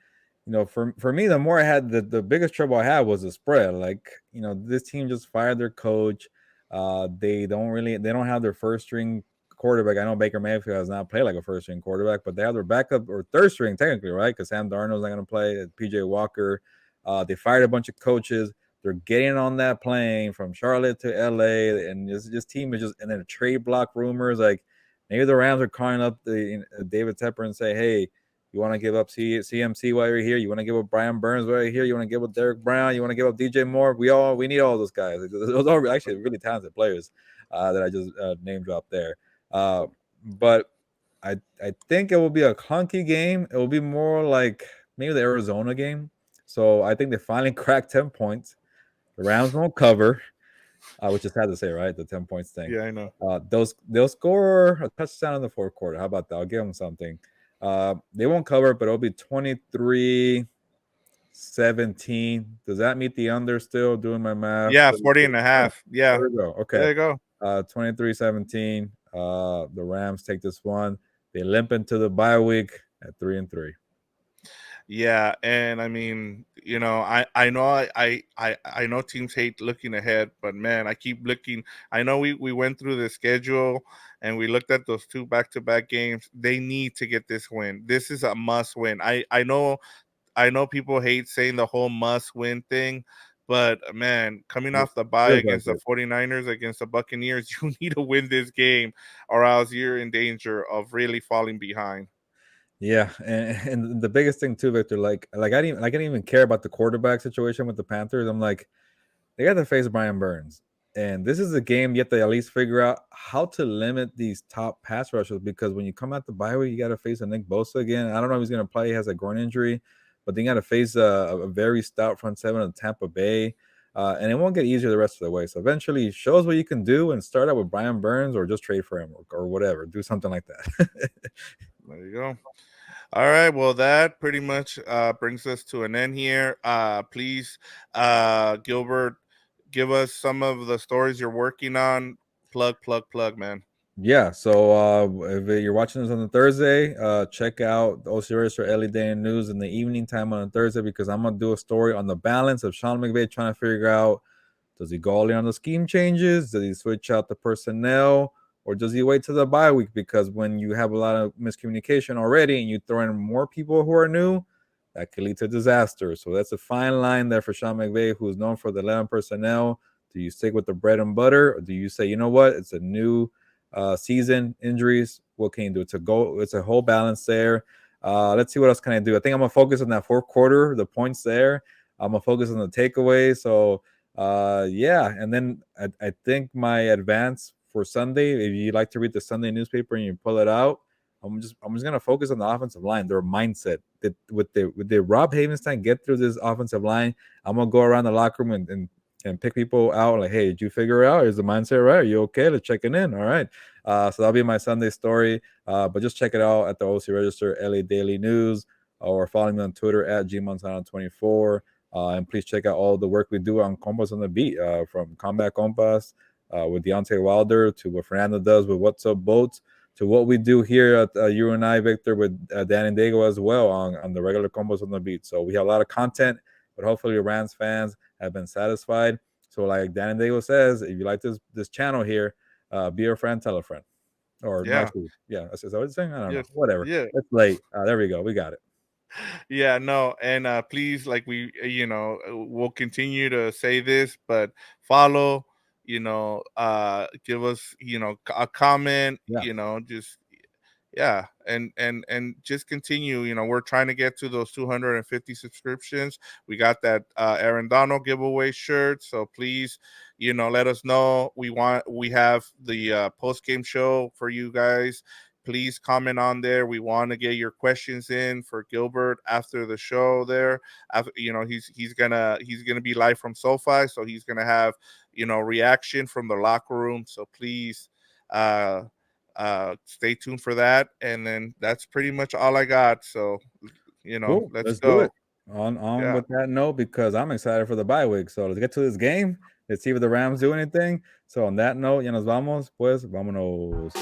for me, the more I had the biggest trouble I had was the spread. Like this team just fired their coach. They don't have their first string quarterback. I know Baker Mayfield has not played like a first string quarterback, but they have their backup or third string technically, right? Because Sam Darnold's not going to play. PJ Walker. They fired a bunch of coaches. They're getting on that plane from Charlotte to LA, and this team is just, and then the trade block rumors. Like maybe the Rams are calling up David Tepper and say, hey, you want to give up CMC while you're here? You want to give up Brian Burns while you're here? You want to give up Derek Brown? You want to give up DJ Moore? We need all those guys. Those are actually really talented players that I just name dropped there. But I think it will be a clunky game. It will be more like maybe the Arizona game. So I think they finally cracked 10 points. The Rams won't cover, which is sad to say, right? The 10 points thing. Yeah, I know. They'll score a touchdown in the fourth quarter. How about that? I'll give them something. They won't cover, but it'll be 23-17. Does that meet the under still? Doing my math. Yeah, 40 and a half. Yeah, There we go. Okay. there you go. 23-17. The Rams take this one. They limp into the bye week at 3-3. Yeah, and I mean, I know I know teams hate looking ahead, but man, I keep looking. I know we went through the schedule and we looked at those two back-to-back games. They need to get this win. This is a must win. I know people hate saying the whole must win thing, but man, coming off the bye Feels like against the it. 49ers, against the Buccaneers, you need to win this game or else you're in danger of really falling behind. Yeah, and the biggest thing too, Victor, like I didn't even care about the quarterback situation with the Panthers. I'm like, they got to face Brian Burns. And this is a game yet they at least figure out how to limit these top pass rushers, because when you come out the bye week, you got to face a Nick Bosa again. I don't know if he's going to play. He has a groin injury, but then you got to face a very stout front seven of Tampa Bay. And it won't get easier the rest of the way. So eventually, show us what you can do and start out with Brian Burns, or just trade for him, or whatever. Do something like that. There you go. All right. Well, that pretty much brings us to an end here. Please, Gilbert, give us some of the stories you're working on. Plug, man. Yeah, so if you're watching this on the Thursday, check out the OC Register Early Day News in the evening time on Thursday, because I'm gonna do a story on the balance of Sean McVay trying to figure out, does he go all in on the scheme changes? Does he switch out the personnel? Or does he wait till the bye week? Because when you have a lot of miscommunication already and you throw in more people who are new, that could lead to disaster. So that's a fine line there for Sean McVay, who is known for the 11 personnel. Do you stick with the bread and butter? Or do you say, you know what, it's a new season, injuries, what can you do? It's a whole balance there. Let's see what else can I do. I think I'm gonna focus on that fourth quarter, the points there. I'm gonna focus on the takeaway. So yeah, and then I think my advance for Sunday, if you like to read the Sunday newspaper and you pull it out, I'm just gonna focus on the offensive line, their mindset. That with the Rob Havenstein get through this offensive line, I'm gonna go around the locker room and pick people out, like, hey, did you figure it out? Is the mindset right? Are you okay? Let's check it in. All right. So that'll be my Sunday story. But just check it out at the OC Register LA Daily News, or follow me on Twitter at gmanzano24. And please check out all the work we do on COMPAS on the Beat, from Combat COMPAS with Deontay Wilder, to what Fernando does with What's Up Boats, to what we do here at you and I, Victor, with Dan and Diego as well on the regular COMPAS on the Beat. So we have a lot of content, but hopefully Rams fans have been satisfied. So like Dan and Diego says, if you like this channel here, be a friend, tell a friend. Or no, Yeah. actually, yeah, is that what it's saying? I don't know. Yes. Whatever. Yeah. It's late. There we go. We got it. Yeah, no, and please, like we'll continue to say this, but follow, give us, a comment, Yeah. just yeah, and just continue. We're trying to get to those 250 subscriptions. We got that Aaron Donald giveaway shirt, so please, let us know. We have the post game show for you guys. Please comment on there. We want to get your questions in for Gilbert after the show. There, after, he's gonna be live from SoFi, so he's gonna have reaction from the locker room. So please, stay tuned for that. And then that's pretty much all I got. So Cool. let's Let's do go. it. On Yeah. with that note, because I'm excited for the bye week. So let's get to this game. Let's see if the Rams do anything. So on that note, ya nos vamos. Pues vámonos.